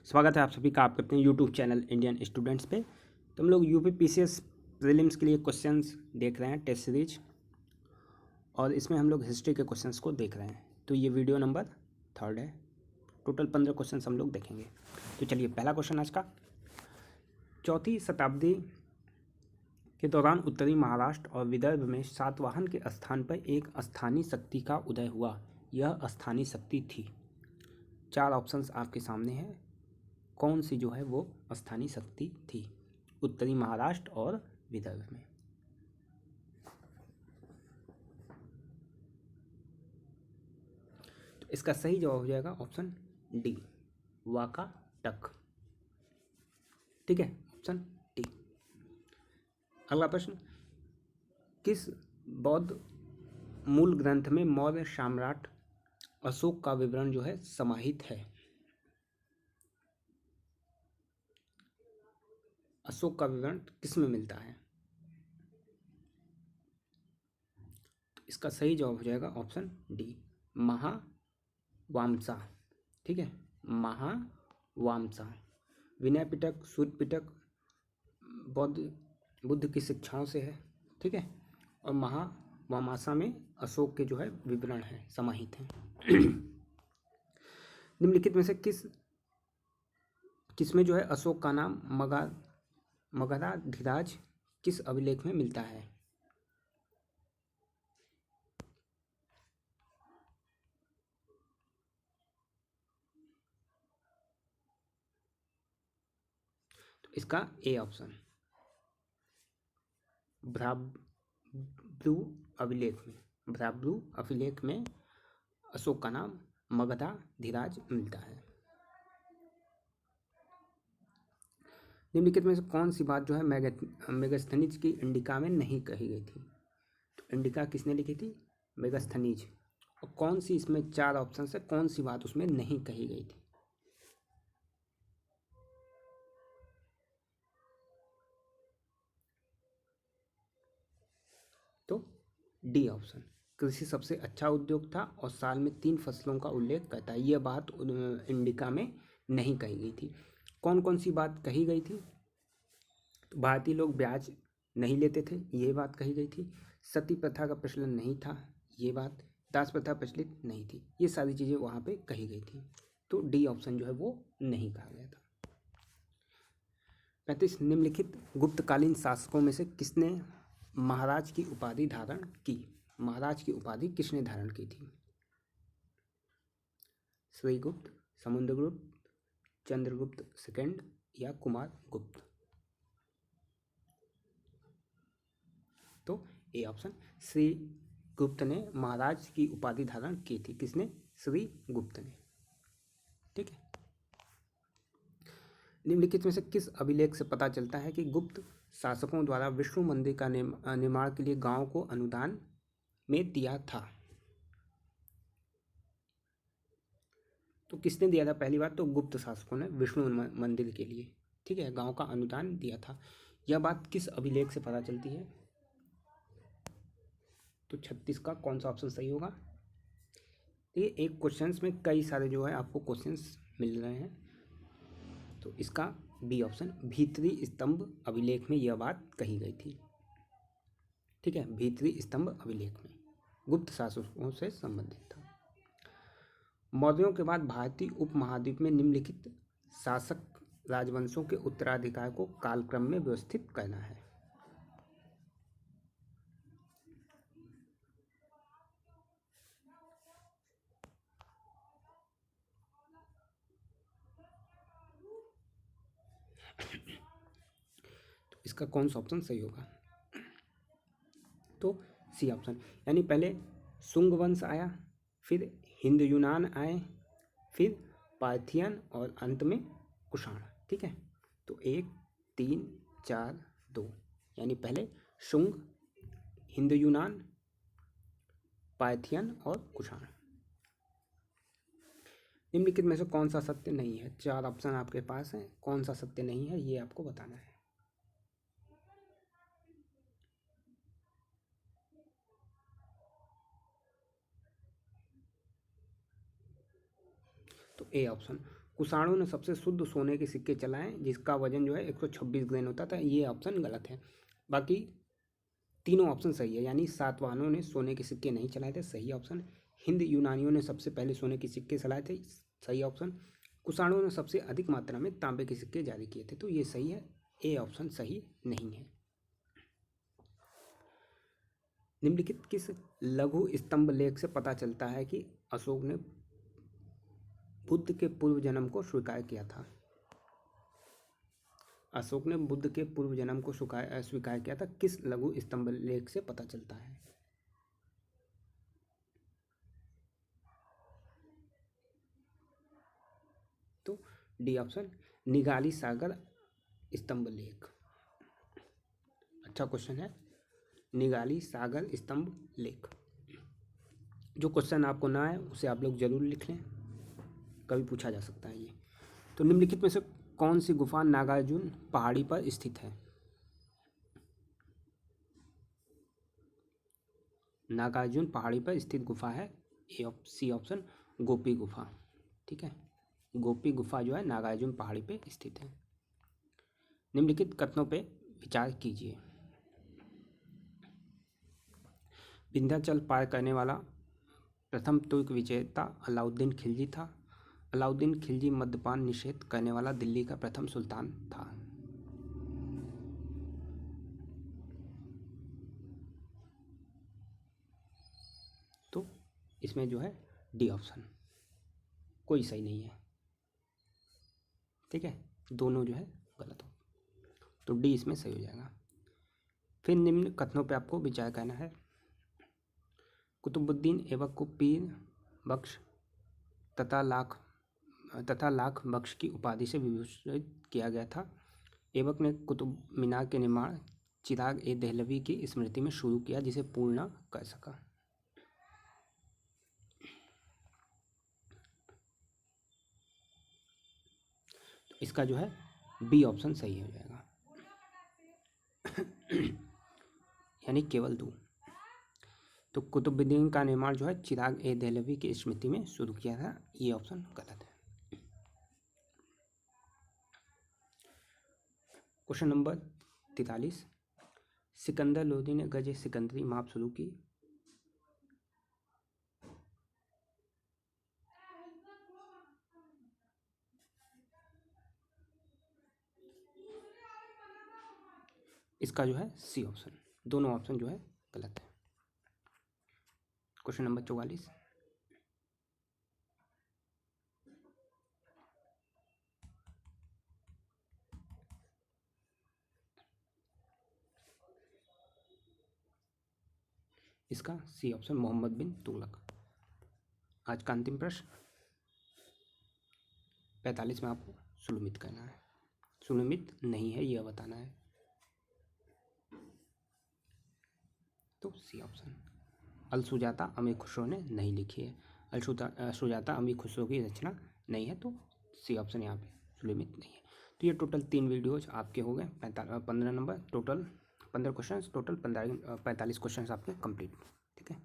स्वागत है आप सभी का आपके अपने यूट्यूब चैनल इंडियन स्टूडेंट्स पे। तो हम लोग यूपी पीसीएस प्रीलिम्स के लिए क्वेश्चंस देख रहे हैं, टेस्ट सीरीज, और इसमें हम लोग हिस्ट्री के क्वेश्चंस को देख रहे हैं। तो ये वीडियो नंबर 3 है। टोटल 15 क्वेश्चंस हम लोग देखेंगे। तो चलिए, पहला क्वेश्चन आज का, 4वीं शताब्दी के दौरान उत्तरी महाराष्ट्र और विदर्भ में सातवाहन के स्थान पर एक स्थानीय शक्ति का उदय हुआ। यह स्थानीय शक्ति थी। 4 ऑप्शंस आपके सामने हैं, कौन सी जो है वो स्थानीय शक्ति थी उत्तरी महाराष्ट्र और विदर्भ में। तो इसका सही जवाब हो जाएगा ऑप्शन डी, वाकाटक। ठीक है, ऑप्शन डी। अगला प्रश्न, किस बौद्ध मूल ग्रंथ में मौर्य सम्राट अशोक का विवरण जो है समाहित है? अशोक का विवरण किस में मिलता है? तो इसका सही जवाब हो जाएगा ऑप्शन डी, महावामसा। ठीक है, महावामसा। विनय पिटक, सूत पिटक बुद्ध की शिक्षाओं से है। ठीक है, और महावामसा में अशोक के जो है विवरण है, समाहित है। निम्नलिखित में से किसमें जो है अशोक का नाम मगधाधिराज किस अभिलेख में मिलता है? तो इसका ए ऑप्शन, भ्रातृ अभिलेख में अशोक का नाम मगधाधिराज मिलता है। निम्नलिखित में से कौन सी बात जो है मेगास्थनीज की इंडिका में नहीं कही गई थी? तो इंडिका किसने लिखी थी? मेगास्थनीज। और कौन सी, इसमें 4 ऑप्शन है, कौन सी बात उसमें नहीं कही गई थी? तो डी ऑप्शन, कृषि सबसे अच्छा उद्योग था और साल में 3 फसलों का उल्लेख करता है। यह बात इंडिका में नहीं कही गई थी। कौन कौन सी बात कही गई थी? तो भारतीय लोग ब्याज नहीं लेते थे, ये बात कही गई थी। सती प्रथा का प्रचलन नहीं था, ये बात। दास प्रथा प्रचलित नहीं थी, ये सारी चीज़ें वहाँ पे कही गई थी। तो डी ऑप्शन जो है वो नहीं कहा गया था। 35, निम्नलिखित गुप्तकालीन शासकों में से किसने महाराज की उपाधि धारण की? महाराज की उपाधि किसने धारण की थी? श्रीगुप्त, समुद्रगुप्त, चंद्रगुप्त सेकंड या कुमार गुप्त? तो ए ऑप्शन, श्री गुप्त ने महाराज की उपाधि धारण की थी। किसने? श्री गुप्त ने। ठीक है। निम्नलिखित में से किस अभिलेख से पता चलता है कि गुप्त शासकों द्वारा विष्णु मंदिर का निर्माण के लिए गांव को अनुदान में दिया था? तो किसने दिया था? पहली बात तो गुप्त शासकों ने विष्णु मंदिर के लिए, ठीक है, गांव का अनुदान दिया था। यह बात किस अभिलेख से पता चलती है? तो 36 का कौन सा ऑप्शन सही होगा? ये एक क्वेश्चंस में कई सारे जो है आपको क्वेश्चंस मिल रहे हैं। तो इसका बी ऑप्शन, भीतरी स्तंभ अभिलेख में यह बात कही गई थी। ठीक है, भीतरी स्तंभ अभिलेख में गुप्त शासकों से संबंधित था। मौर्यों के बाद भारतीय उपमहाद्वीप में निम्नलिखित शासक राजवंशों के उत्तराधिकार को कालक्रम में व्यवस्थित करना है। तो इसका कौन सा ऑप्शन सही होगा? तो सी ऑप्शन, यानी पहले शुंग वंश आया, फिर हिंद यूनान आए, फिर पार्थियन और अंत में कुषाण। ठीक है, तो 1 3 4 2, यानी पहले शुंग, हिंद यूनान, पार्थियन और कुषाण। निम्नलिखित में से कौन सा सत्य नहीं है? 4 ऑप्शन आपके पास हैं, कौन सा सत्य नहीं है ये आपको बताना है। तो ए ऑप्शन, कुषाणों ने सबसे शुद्ध सोने के सिक्के चलाए जिसका वजन जो है 126 ग्रेन होता था। ये ऑप्शन गलत है। बाकी तीनों ऑप्शन सही है, यानी सातवाहनों ने सोने के सिक्के नहीं चलाए थे, सही ऑप्शन। हिंद यूनानियों ने सबसे पहले सोने के सिक्के चलाए थे, सही ऑप्शन। कुषाणों ने सबसे अधिक मात्रा में तांबे के सिक्के जारी किए थे, तो ये सही है, ए ऑप्शन सही नहीं है। निम्नलिखित किस लघु स्तंभ लेख से पता चलता है कि अशोक ने बुद्ध के पूर्व जन्म को स्वीकार किया था? अशोक ने बुद्ध के पूर्व जन्म को स्वीकार किया था, किस लघु स्तंभ लेख से पता चलता है? तो डी ऑप्शन, निगाली सागर स्तंभ लेख। अच्छा क्वेश्चन है, निगाली सागर स्तंभ लेख। जो क्वेश्चन आपको ना आए उसे आप लोग जरूर लिख लें, कभी पूछा जा सकता है ये। तो निम्नलिखित में से कौन सी गुफा नागार्जुन पहाड़ी पर स्थित है? नागार्जुन पहाड़ी पर स्थित गुफा है सी ऑप्शन, गोपी गुफा। ठीक है, गोपी गुफा जो है नागार्जुन पहाड़ी पे स्थित है। निम्नलिखित कथनों पे विचार कीजिए। विंध्याचल पार करने वाला प्रथम तुर्क विजेता अलाउद्दीन खिलजी था। अलाउद्दीन खिलजी मद्यपान निषेध करने वाला दिल्ली का प्रथम सुल्तान था। तो इसमें जो है डी ऑप्शन, कोई सही नहीं है। ठीक है, दोनों जो है गलत हो, तो डी इसमें सही हो जाएगा। फिर निम्न कथनों पे आपको विचार करना है। कुतुबुद्दीन ऐबक को पीर बख्श तथा लाख बख्श की उपाधि से विभूषित किया गया था। ऐबक ने कुतुब मीनार के निर्माण चिराग ए दहलवी की स्मृति में शुरू किया, जिसे पूर्ण न कर सका। तो इसका जो है बी ऑप्शन सही हो जाएगा, यानी केवल 2। तो कुतुबुद्दीन का निर्माण जो है चिराग ए दहलवी की स्मृति में शुरू किया था, ये ऑप्शन गलत है। क्वेश्चन नंबर 43, सिकंदर लोदी ने गज सिकंदरी माप शुरू की। इसका जो है सी ऑप्शन, दोनों ऑप्शन जो है गलत है। क्वेश्चन नंबर 44, इसका सी ऑप्शन, मोहम्मद बिन तुगलक। आज का अंतिम प्रश्न 45 में आपको सुलमित करना है, सुलमित नहीं है यह बताना है। तो सी ऑप्शन, अलसुजाता अमीर खुसरो ने नहीं लिखी है। अलसुजाता अमीर खुसरो की रचना नहीं है, तो सी ऑप्शन यहाँ पे सुलमित नहीं है। तो ये टोटल 3 वीडियोज आपके हो गए, 15 number total, 15 question total, 45 question आपके कंप्लीट। ठीक है।